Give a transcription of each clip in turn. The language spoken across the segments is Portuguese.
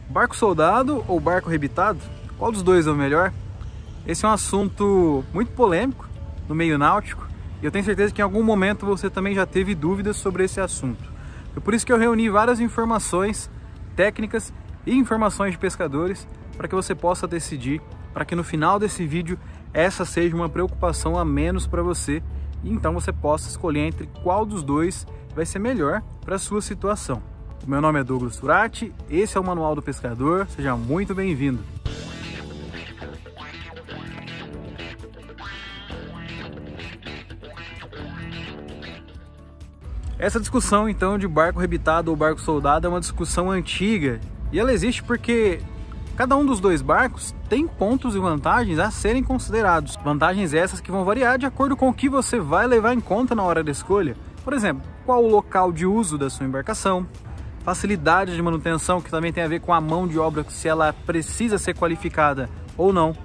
Barco soldado ou barco rebitado? Qual dos dois é o melhor? Esse é um assunto muito polêmico no meio náutico e eu tenho certeza que em algum momento você também já teve dúvidas sobre esse assunto. Foi por isso que eu reuni várias informações técnicas e informações de pescadores para que você possa decidir, para que no final desse vídeo essa seja uma preocupação a menos para você e então você possa escolher entre qual dos dois vai ser melhor para a sua situação. O meu nome é Douglas Surati, esse é o Manual do Pescador, seja muito bem-vindo. Essa discussão então de barco rebitado ou barco soldado é uma discussão antiga e ela existe porque cada um dos dois barcos tem pontos e vantagens a serem considerados. Vantagens essas que vão variar de acordo com o que você vai levar em conta na hora da escolha. Por exemplo, qual o local de uso da sua embarcação, facilidade de manutenção, que também tem a ver com a mão de obra, se ela precisa ser qualificada ou não,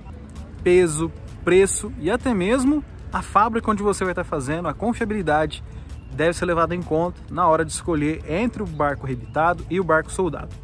peso, preço e até mesmo a fábrica onde você vai estar fazendo, a confiabilidade deve ser levada em conta na hora de escolher entre o barco rebitado e o barco soldado.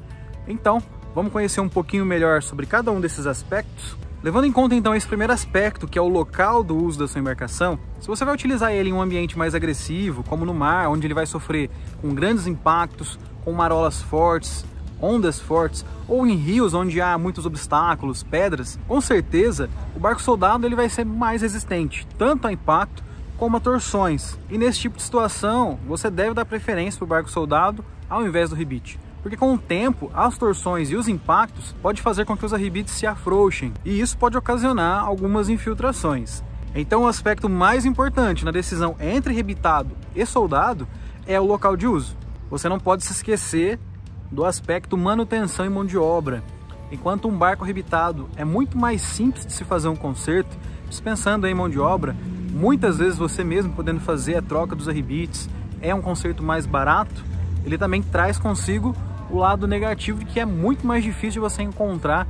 Então, vamos conhecer um pouquinho melhor sobre cada um desses aspectos. Levando em conta então esse primeiro aspecto, que é o local do uso da sua embarcação, se você vai utilizar ele em um ambiente mais agressivo, como no mar, onde ele vai sofrer com grandes impactos, com marolas fortes, ondas fortes, ou em rios onde há muitos obstáculos, pedras, com certeza o barco soldado ele vai ser mais resistente, tanto a impacto como a torções. E nesse tipo de situação, você deve dar preferência para o barco soldado ao invés do rebite. Porque com o tempo, as torções e os impactos pode fazer com que os rebites se afrouxem e isso pode ocasionar algumas infiltrações. Então o aspecto mais importante na decisão entre rebitado e soldado é o local de uso. Você não pode se esquecer do aspecto manutenção e mão de obra. Enquanto um barco rebitado é muito mais simples de se fazer um conserto, dispensando em mão de obra, muitas vezes você mesmo podendo fazer a troca dos rebites, é um conserto mais barato, ele também traz consigo o lado negativo de que é muito mais difícil de você encontrar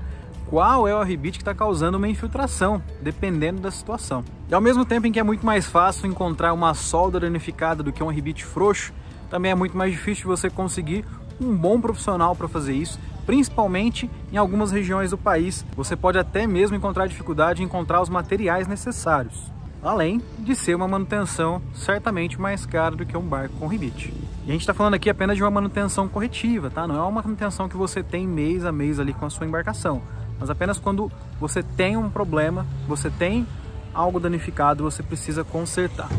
qual é o rebite que está causando uma infiltração, dependendo da situação. E ao mesmo tempo em que é muito mais fácil encontrar uma solda danificada do que um rebite frouxo, também é muito mais difícil de você conseguir um bom profissional para fazer isso, principalmente em algumas regiões do país. Você pode até mesmo encontrar dificuldade em encontrar os materiais necessários, além de ser uma manutenção certamente mais cara do que um barco com rebite. E a gente está falando aqui apenas de uma manutenção corretiva, tá? Não é uma manutenção que você tem mês a mês ali com a sua embarcação, mas apenas quando você tem um problema, você tem algo danificado, você precisa consertar.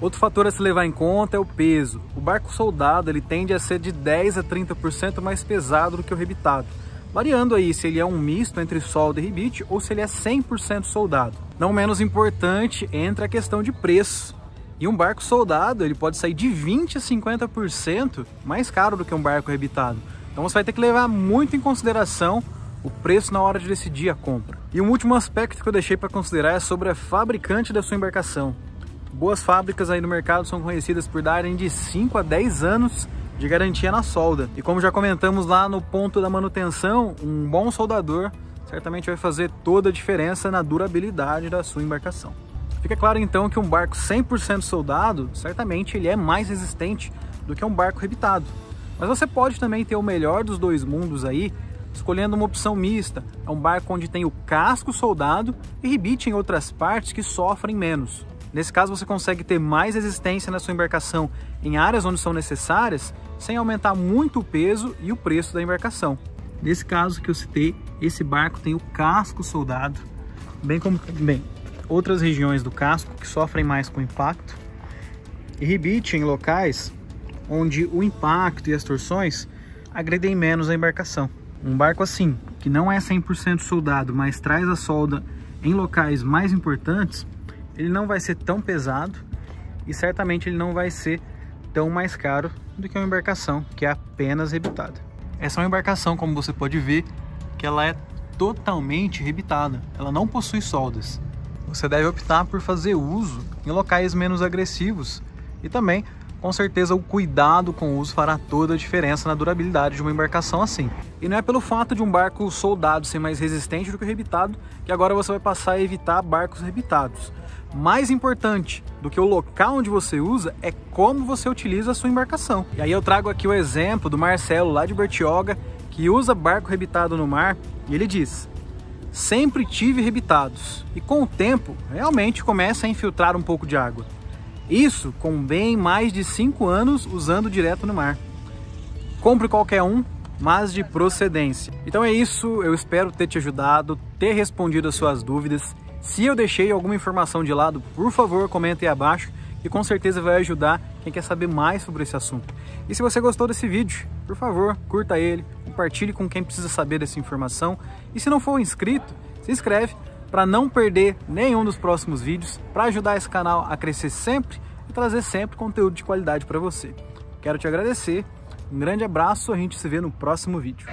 Outro fator a se levar em conta é o peso. O barco soldado ele tende a ser de 10 a 30% mais pesado do que o rebitado, variando aí se ele é um misto entre solda e rebite ou se ele é 100% soldado. Não menos importante entra a questão de preço. E um barco soldado ele pode sair de 20 a 50% mais caro do que um barco rebitado. Então você vai ter que levar muito em consideração o preço na hora de decidir a compra. E um último aspecto que eu deixei para considerar é sobre a fabricante da sua embarcação. Boas fábricas aí no mercado são conhecidas por darem de 5 a 10 anos de garantia na solda. E como já comentamos lá no ponto da manutenção, um bom soldador certamente vai fazer toda a diferença na durabilidade da sua embarcação. Fica claro então que um barco 100% soldado, certamente ele é mais resistente do que um barco rebitado. Mas você pode também ter o melhor dos dois mundos aí, escolhendo uma opção mista. É um barco onde tem o casco soldado e rebite em outras partes que sofrem menos. Nesse caso você consegue ter mais resistência na sua embarcação em áreas onde são necessárias, sem aumentar muito o peso e o preço da embarcação. Nesse caso que eu citei, esse barco tem o casco soldado, bem como outras regiões do casco que sofrem mais com impacto, e rebite em locais onde o impacto e as torções agredem menos a embarcação. Um barco assim, que não é 100% soldado, mas traz a solda em locais mais importantes, ele não vai ser tão pesado e certamente ele não vai ser tão mais caro do que uma embarcação que é apenas rebitada. Essa é uma embarcação, como você pode ver, que ela é totalmente rebitada, ela não possui soldas. Você deve optar por fazer uso em locais menos agressivos e também, com certeza, o cuidado com o uso fará toda a diferença na durabilidade de uma embarcação assim. E não é pelo fato de um barco soldado ser mais resistente do que o rebitado que agora você vai passar a evitar barcos rebitados. Mais importante do que o local onde você usa é como você utiliza a sua embarcação. E aí eu trago aqui o exemplo do Marcelo lá de Bertioga, que usa barco rebitado no mar e ele diz: sempre tive rebitados e com o tempo realmente começa a infiltrar um pouco de água. Isso com bem mais de 5 anos usando direto no mar. Compre qualquer um, mas de procedência. Então é isso, eu espero ter te ajudado, ter respondido as suas dúvidas. Se eu deixei alguma informação de lado, por favor, comente aí abaixo, que com certeza vai ajudar quem quer saber mais sobre esse assunto. E se você gostou desse vídeo, por favor, curta ele, compartilhe com quem precisa saber dessa informação. E se não for inscrito, se inscreve para não perder nenhum dos próximos vídeos, para ajudar esse canal a crescer sempre e trazer sempre conteúdo de qualidade para você. Quero te agradecer, um grande abraço, a gente se vê no próximo vídeo.